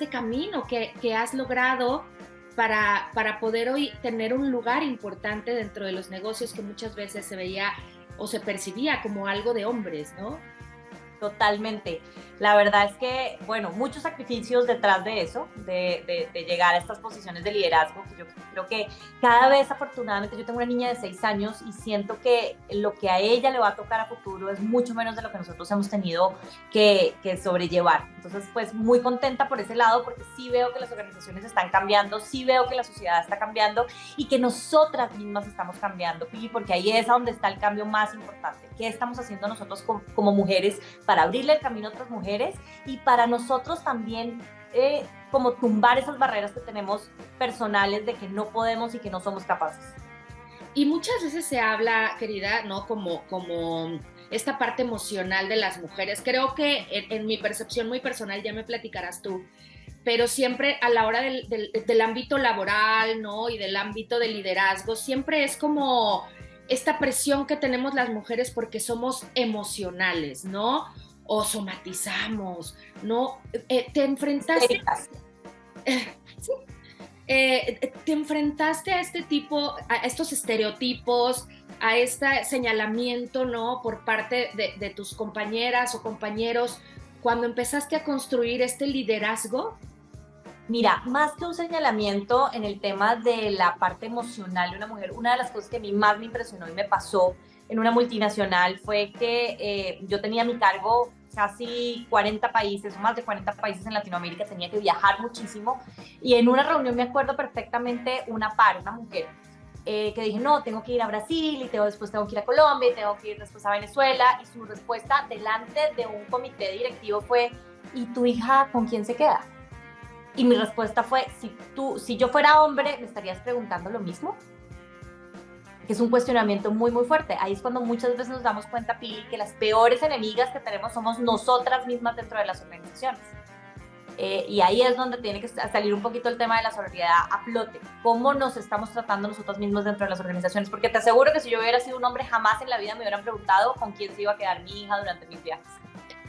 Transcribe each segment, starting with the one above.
este camino que has logrado para poder hoy tener un lugar importante dentro de los negocios que muchas veces se veía o se percibía como algo de hombres, ¿no? Totalmente. La verdad es que, bueno, muchos sacrificios detrás de eso, de llegar a estas posiciones de liderazgo, que yo creo que cada vez, afortunadamente, yo tengo una niña de 6 años y siento que lo que a ella le va a tocar a futuro es mucho menos de lo que nosotros hemos tenido que sobrellevar. Entonces, pues, muy contenta por ese lado, porque sí veo que las organizaciones están cambiando, sí veo que la sociedad está cambiando y que nosotras mismas estamos cambiando, Pili, porque ahí es donde está el cambio más importante. ¿Qué estamos haciendo nosotros como mujeres para abrirle el camino a otras mujeres y para nosotros también como tumbar esas barreras que tenemos personales de que no podemos y que no somos capaces? Y muchas veces se habla, querida, ¿no? Como esta parte emocional de las mujeres. Creo que en mi percepción muy personal, ya me platicarás tú, pero siempre a la hora del ámbito laboral, ¿no? Y del ámbito de liderazgo, siempre es como esta presión que tenemos las mujeres porque somos emocionales, ¿no? O somatizamos, ¿no? Te enfrentaste, Histéricas. sí, te enfrentaste a este tipo, a estos estereotipos, a este señalamiento, ¿no? Por parte de tus compañeras o compañeros, cuando empezaste a construir este liderazgo. Mira, más que un señalamiento en el tema de la parte emocional de una mujer, una de las cosas que a mí más me impresionó y me pasó en una multinacional fue que yo tenía a mi cargo casi 40 países, o más de 40 países en Latinoamérica, tenía que viajar muchísimo y en una reunión me acuerdo perfectamente una mujer, que dije, no, tengo que ir a Brasil y después tengo que ir a Colombia y tengo que ir después a Venezuela, y su respuesta delante de un comité directivo fue, ¿y tu hija con quién se queda? Y mi respuesta fue, si yo fuera hombre, ¿me estarías preguntando lo mismo? Que es un cuestionamiento muy, muy fuerte. Ahí es cuando muchas veces nos damos cuenta, Pili, que las peores enemigas que tenemos somos nosotras mismas dentro de las organizaciones. Y ahí es donde tiene que salir un poquito el tema de la sororidad a flote. ¿Cómo nos estamos tratando nosotras mismas dentro de las organizaciones? Porque te aseguro que si yo hubiera sido un hombre, jamás en la vida me hubieran preguntado con quién se iba a quedar mi hija durante mis viajes.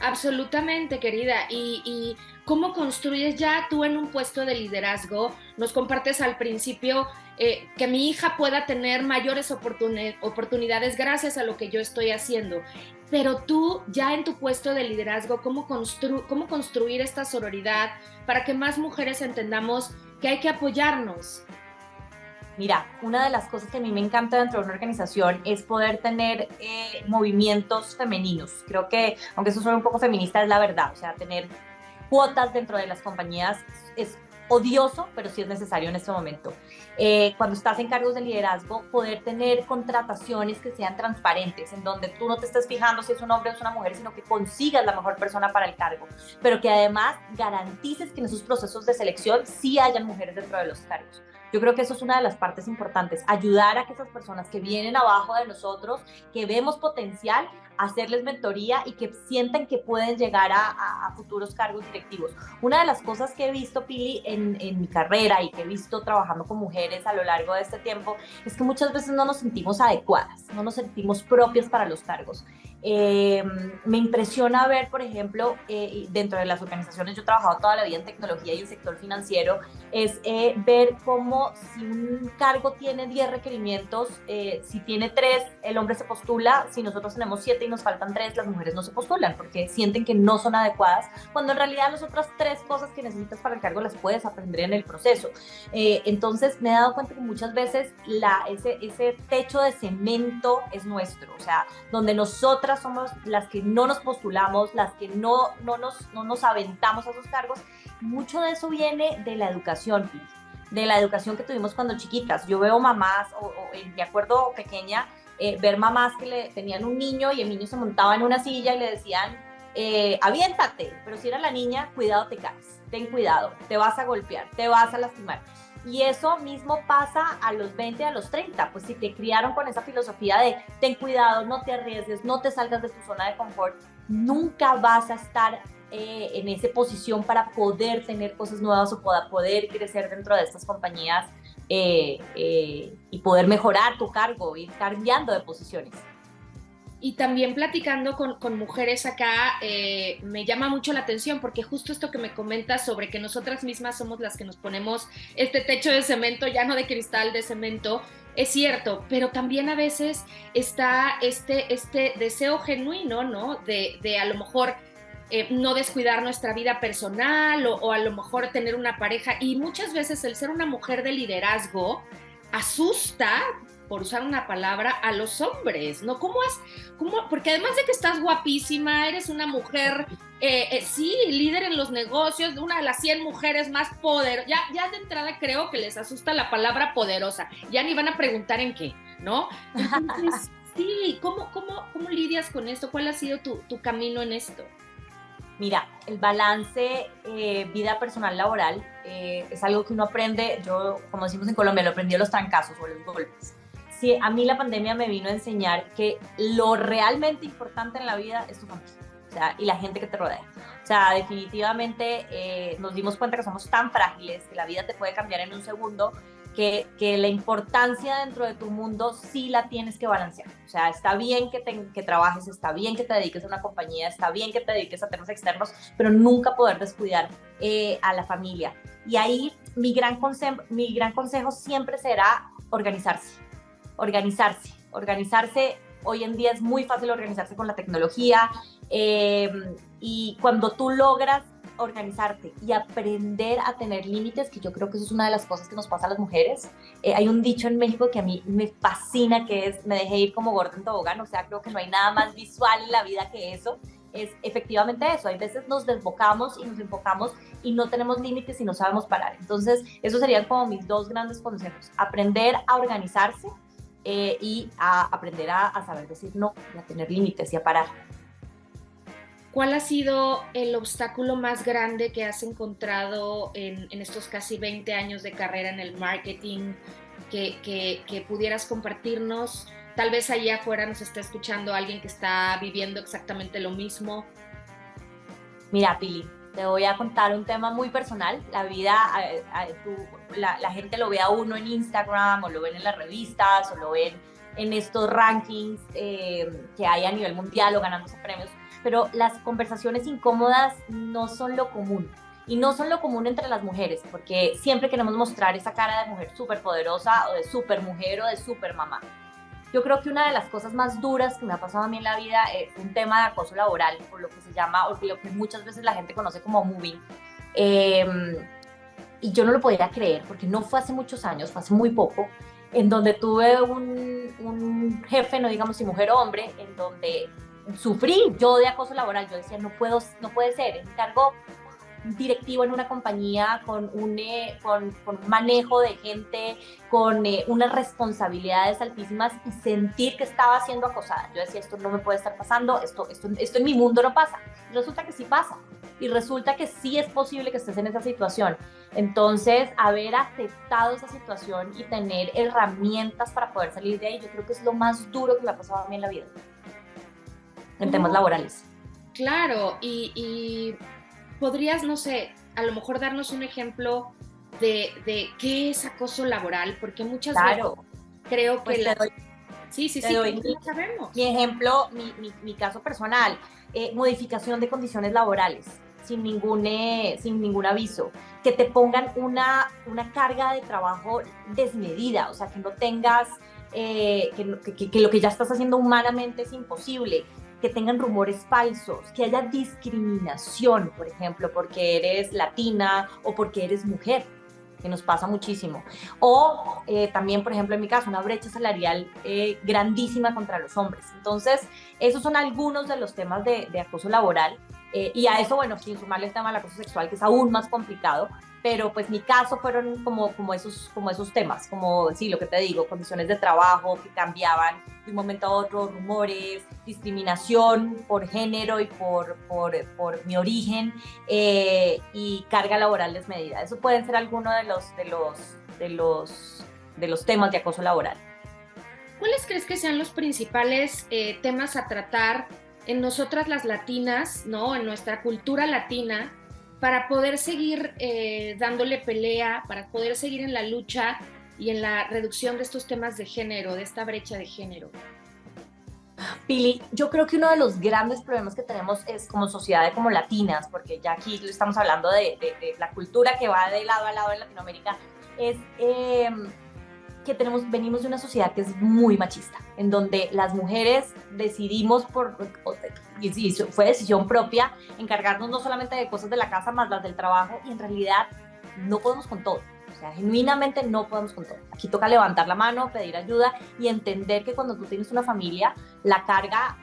Absolutamente, querida. Y cómo construyes ya tú en un puesto de liderazgo? Nos compartes al principio que mi hija pueda tener mayores oportunidades gracias a lo que yo estoy haciendo. Pero tú ya en tu puesto de liderazgo, ¿cómo construir esta sororidad para que más mujeres entendamos que hay que apoyarnos? Mira, una de las cosas que a mí me encanta dentro de una organización es poder tener movimientos femeninos. Creo que, aunque eso suena un poco feminista, es la verdad. O sea, tener cuotas dentro de las compañías es odioso, pero sí es necesario en este momento. Cuando estás en cargos de liderazgo, poder tener contrataciones que sean transparentes, en donde tú no te estés fijando si es un hombre o es una mujer, sino que consigas la mejor persona para el cargo, pero que además garantices que en esos procesos de selección sí hayan mujeres dentro de los cargos. Yo creo que eso es una de las partes importantes, ayudar a que esas personas que vienen abajo de nosotros, que vemos potencial, hacerles mentoría y que sientan que pueden llegar a futuros cargos directivos. Una de las cosas que he visto, Pili, en mi carrera y que he visto trabajando con mujeres a lo largo de este tiempo, es que muchas veces no nos sentimos adecuadas, no nos sentimos propias para los cargos. Me impresiona ver, por ejemplo, dentro de las organizaciones, yo he trabajado toda la vida en tecnología y en sector financiero, es ver cómo si un cargo tiene 10 requerimientos, si tiene 3, el hombre se postula, si nosotros tenemos 7 y nos faltan 3, las mujeres no se postulan porque sienten que no son adecuadas, cuando en realidad las otras 3 cosas que necesitas para el cargo las puedes aprender en el proceso. Entonces me he dado cuenta que muchas veces ese techo de cemento es nuestro, o sea, donde nosotras somos las que no nos postulamos, las que no nos aventamos a esos cargos. Mucho de eso viene de la educación, de la educación que tuvimos cuando chiquitas. Yo veo mamás, me acuerdo pequeña, ver mamás que tenían un niño y el niño se montaba en una silla y le decían, aviéntate, pero si era la niña, cuidado, te caes, ten cuidado, te vas a golpear, te vas a lastimar. Y eso mismo pasa a los 20, a los 30, pues si te criaron con esa filosofía de ten cuidado, no te arriesgues, no te salgas de tu zona de confort, nunca vas a estar en esa posición para poder tener cosas nuevas o para poder crecer dentro de estas compañías y poder mejorar tu cargo, ir cambiando de posiciones. y también platicando con mujeres acá, me llama mucho la atención porque justo esto que me comentas sobre que nosotras mismas somos las que nos ponemos este techo de cemento, ya no de cristal, de cemento, es cierto, pero también a veces está este deseo genuino, ¿no? De a lo mejor no descuidar nuestra vida personal o a lo mejor tener una pareja. Y muchas veces el ser una mujer de liderazgo asusta, por usar una palabra, a los hombres, ¿no? Porque además de que estás guapísima, eres una mujer, sí, líder en los negocios, una de las 100 mujeres más poderosas, ya de entrada creo que les asusta la palabra poderosa, ya ni van a preguntar en qué, ¿no? Entonces, sí, ¿cómo lidias con esto? ¿Cuál ha sido tu camino en esto? Mira, el balance vida personal laboral es algo que uno aprende, yo, como decimos en Colombia, lo aprendí a los trancazos o los golpes. Sí, a mí la pandemia me vino a enseñar que lo realmente importante en la vida es tu familia, o sea, y la gente que te rodea. O sea, definitivamente nos dimos cuenta que somos tan frágiles, que la vida te puede cambiar en un segundo, que la importancia dentro de tu mundo sí la tienes que balancear. O sea, está bien que trabajes, está bien que te dediques a una compañía, está bien que te dediques a temas externos, pero nunca poder descuidar a la familia. Y ahí mi gran consejo siempre será organizarse, organizarse, organizarse. Hoy en día es muy fácil organizarse con la tecnología y cuando tú logras organizarte y aprender a tener límites, que yo creo que eso es una de las cosas que nos pasa a las mujeres. Hay un dicho en México que a mí me fascina, que es, me dejé ir como gorda en tobogán, o sea, creo que no hay nada más visual en la vida que eso. Es efectivamente eso, hay veces nos desbocamos y nos enfocamos y no tenemos límites y no sabemos parar. Entonces, esos serían como mis dos grandes consejos, aprender a organizarse y a aprender a saber decir no, y a tener límites y a parar. ¿Cuál ha sido el obstáculo más grande que has encontrado en estos casi 20 años de carrera en el marketing que pudieras compartirnos? Tal vez allá afuera nos está escuchando alguien que está viviendo exactamente lo mismo. Mira, Pili, te voy a contar un tema muy personal. La vida, la gente lo ve a uno en Instagram o lo ven en las revistas o lo ven en estos rankings que hay a nivel mundial o ganándose premios, pero las conversaciones incómodas no son lo común. Y no son lo común entre las mujeres, porque siempre queremos mostrar esa cara de mujer súper poderosa o de súper mujer o de súper mamá. Yo creo que una de las cosas más duras que me ha pasado a mí en la vida es un tema de acoso laboral, o lo que se llama, o lo que muchas veces la gente conoce como moving. Eh, y yo no lo podía creer, porque no fue hace muchos años, fue hace muy poco, en donde tuve un jefe, no digamos si mujer o hombre, en donde sufrí yo de acoso laboral. Yo decía, no puede ser, encargo directivo en una compañía con un manejo de gente, con unas responsabilidades altísimas y sentir que estaba siendo acosada. Yo decía, esto no me puede estar pasando, esto en mi mundo no pasa. Y resulta que sí pasa. Y resulta que sí es posible que estés en esa situación. Entonces, haber aceptado esa situación y tener herramientas para poder salir de ahí, yo creo que es lo más duro que me ha pasado a mí en la vida, en temas laborales. Claro, y podrías, no sé, a lo mejor darnos un ejemplo de qué es acoso laboral, porque muchas veces creo que pues sí, no sabemos. Mi ejemplo, mi caso personal, modificación de condiciones laborales sin ningún aviso, que te pongan una carga de trabajo desmedida, o sea, que no tengas, que lo que ya estás haciendo humanamente es imposible, que tengan rumores falsos, que haya discriminación, por ejemplo, porque eres latina o porque eres mujer, que nos pasa muchísimo. O también, por ejemplo, en mi caso, una brecha salarial grandísima contra los hombres. Entonces, esos son algunos de los temas de acoso laboral. Y a eso, bueno, sin sumarle el tema del acoso sexual, que es aún más complicado, pero pues mi caso fueron como esos temas, como sí, lo que te digo, condiciones de trabajo que cambiaban de un momento a otro, rumores, discriminación por género y por mi origen y carga laboral desmedida. Eso pueden ser algunos de los temas de acoso laboral. ¿Cuáles crees que sean los principales temas a tratar en nosotras las latinas, ¿no? En nuestra cultura latina, para poder seguir dándole pelea, para poder seguir en la lucha y en la reducción de estos temas de género, de esta brecha de género? Pili, yo creo que uno de los grandes problemas que tenemos es como sociedad, como latinas, porque ya aquí estamos hablando de la cultura que va de lado a lado en Latinoamérica, es que venimos de una sociedad que es muy machista, en donde las mujeres decidimos y fue decisión propia, encargarnos no solamente de cosas de la casa, más las del trabajo, y en realidad no podemos con todo. O sea, genuinamente no podemos con todo. Aquí toca levantar la mano, pedir ayuda y entender que cuando tú tienes una familia, la carga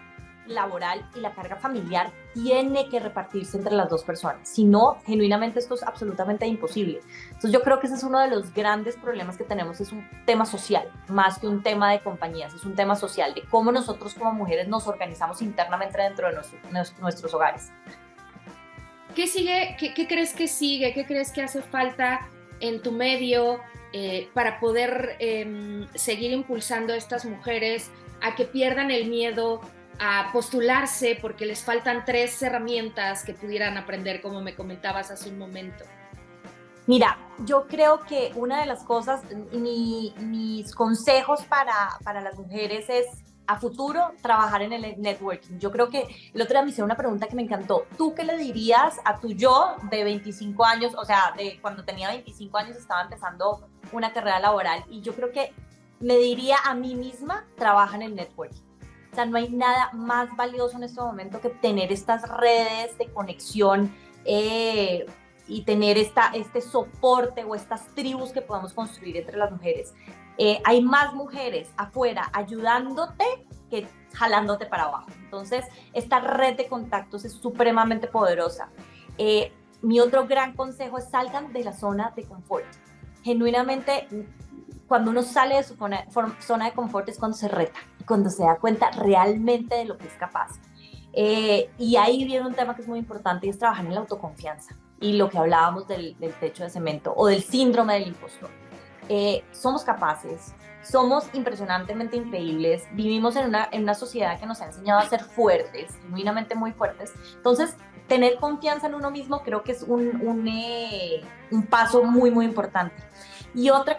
laboral y la carga familiar tiene que repartirse entre las dos personas. Si no, genuinamente esto es absolutamente imposible. Entonces yo creo que ese es uno de los grandes problemas que tenemos, es un tema social, más que un tema de compañías, es un tema social, de cómo nosotros como mujeres nos organizamos internamente dentro de nuestros hogares. ¿Qué sigue? ¿Qué crees que sigue? ¿Qué crees que hace falta en tu medio para poder seguir impulsando a estas mujeres a que pierdan el miedo a postularse porque les faltan 3 herramientas que pudieran aprender, como me comentabas hace un momento? Mira, yo creo que una de las cosas, mis consejos para las mujeres es a futuro trabajar en el networking. Yo creo que el otro día me hicieron una pregunta que me encantó. ¿Tú qué le dirías a tu yo de 25 años? O sea, de cuando tenía 25 años estaba empezando una carrera laboral, y yo creo que me diría a mí misma, trabaja en el networking. O sea, no hay nada más valioso en este momento que tener estas redes de conexión y tener este soporte o estas tribus que podamos construir entre las mujeres. Hay más mujeres afuera ayudándote que jalándote para abajo. Entonces, esta red de contactos es supremamente poderosa. Mi otro gran consejo es salgan de la zona de confort. Genuinamente, cuando uno sale de su zona de confort es cuando se reta, cuando se da cuenta realmente de lo que es capaz. Y ahí viene un tema que es muy importante, y es trabajar en la autoconfianza y lo que hablábamos del techo de cemento o del síndrome del impostor. Somos capaces, somos impresionantemente increíbles, vivimos en una sociedad que nos ha enseñado a ser fuertes, genuinamente muy fuertes. Entonces, tener confianza en uno mismo creo que es un paso muy, muy importante. Y otra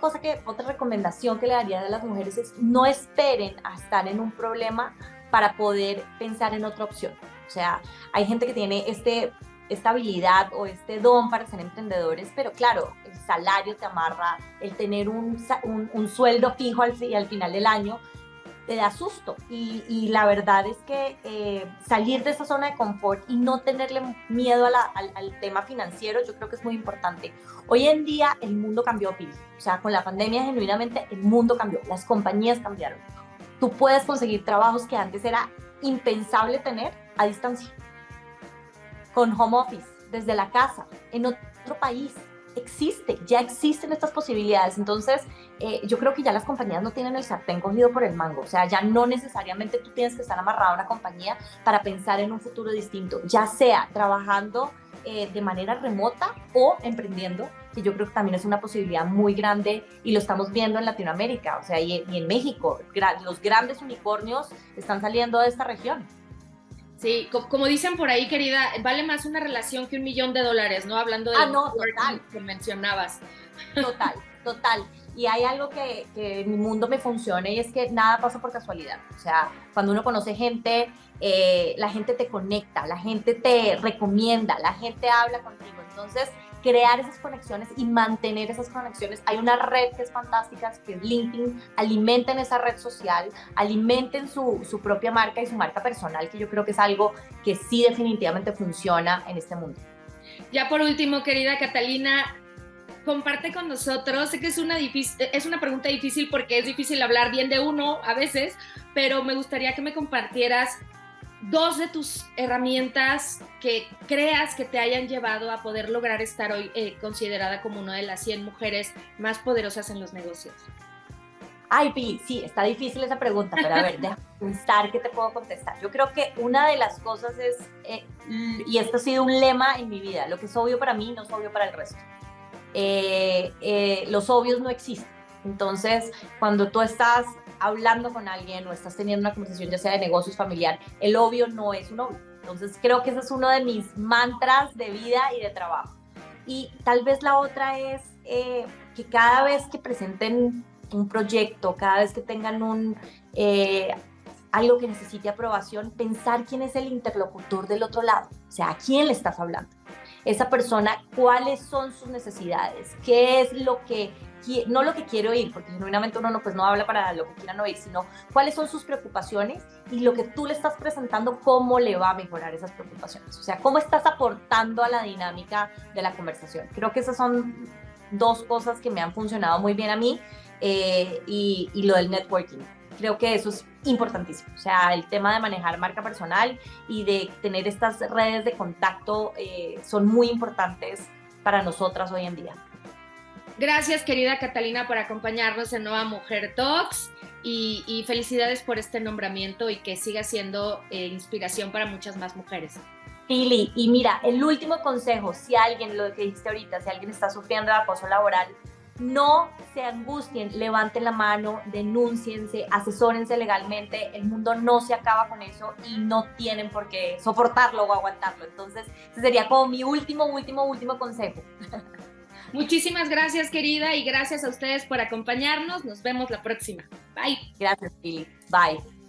recomendación que le daría a las mujeres es no esperen a estar en un problema para poder pensar en otra opción. O sea, hay gente que tiene esta habilidad o este don para ser emprendedores, pero claro, el salario te amarra, el tener un sueldo fijo al final del año te da susto, y la verdad es que salir de esa zona de confort y no tenerle miedo al tema financiero, yo creo que es muy importante. Hoy en día el mundo cambió, Pili. O sea, con la pandemia genuinamente el mundo cambió, las compañías cambiaron. Tú puedes conseguir trabajos que antes era impensable tener a distancia, con home office, desde la casa, en otro país. Ya existen estas posibilidades. Entonces, yo creo que ya las compañías no tienen el sartén cogido por el mango. O sea, ya no necesariamente tú tienes que estar amarrado a una compañía para pensar en un futuro distinto, ya sea trabajando de manera remota o emprendiendo, que yo creo que también es una posibilidad muy grande, y lo estamos viendo en Latinoamérica, o sea, y en México. Los grandes unicornios están saliendo de esta región. Sí, como dicen por ahí, querida, vale más una relación que $1.000.000, ¿no? Hablando de total, que mencionabas. Total. Y hay algo que en mi mundo me funciona, y es que nada pasa por casualidad. O sea, cuando uno conoce gente, la gente te conecta, la gente te recomienda, la gente habla contigo. Entonces, crear esas conexiones y mantener esas conexiones. Hay una red que es fantástica, que es LinkedIn. Alimenten esa red social, alimenten su propia marca y su marca personal, que yo creo que es algo que sí definitivamente funciona en este mundo. Ya por último, querida Catalina, comparte con nosotros. Sé que es una pregunta difícil porque es difícil hablar bien de uno a veces, pero me gustaría que me compartieras 2 de tus herramientas que creas que te hayan llevado a poder lograr estar hoy considerada como una de las 100 mujeres más poderosas en los negocios. Ay, Pili, sí, está difícil esa pregunta, pero a ver, déjame pensar qué te puedo contestar. Yo creo que una de las cosas es, y esto ha sido un lema en mi vida: lo que es obvio para mí no es obvio para el resto. Los obvios no existen. Entonces, cuando tú estás hablando con alguien o estás teniendo una conversación, ya sea de negocios, familiar, el obvio no es un obvio. Entonces, creo que ese es uno de mis mantras de vida y de trabajo. Y tal vez la otra es que cada vez que presenten un proyecto, cada vez que tengan algo que necesite aprobación, pensar quién es el interlocutor del otro lado, o sea, ¿a quién le estás hablando? Esa persona, ¿cuáles son sus necesidades? ¿Qué es lo que, no lo que quiere oír, porque genuinamente uno no, pues no habla para lo que quieran oír, sino cuáles son sus preocupaciones y lo que tú le estás presentando, cómo le va a mejorar esas preocupaciones? O sea, ¿cómo estás aportando a la dinámica de la conversación? Creo que esas son dos cosas que me han funcionado muy bien a mí, y lo del networking. Creo que eso es importantísimo. O sea, el tema de manejar marca personal y de tener estas redes de contacto son muy importantes para nosotras hoy en día. Gracias, querida Catalina, por acompañarnos en Nueva Mujer Talks y felicidades por este nombramiento y que siga siendo inspiración para muchas más mujeres. Pili, y mira, el último consejo, si alguien, lo que dijiste ahorita, si alguien está sufriendo de acoso laboral, no se angustien, levanten la mano, denúnciense, asesórense legalmente, el mundo no se acaba con eso y no tienen por qué soportarlo o aguantarlo. Entonces, ese sería como mi último consejo. Muchísimas gracias, querida, y gracias a ustedes por acompañarnos. Nos vemos la próxima. Bye. Gracias, Pili. Bye.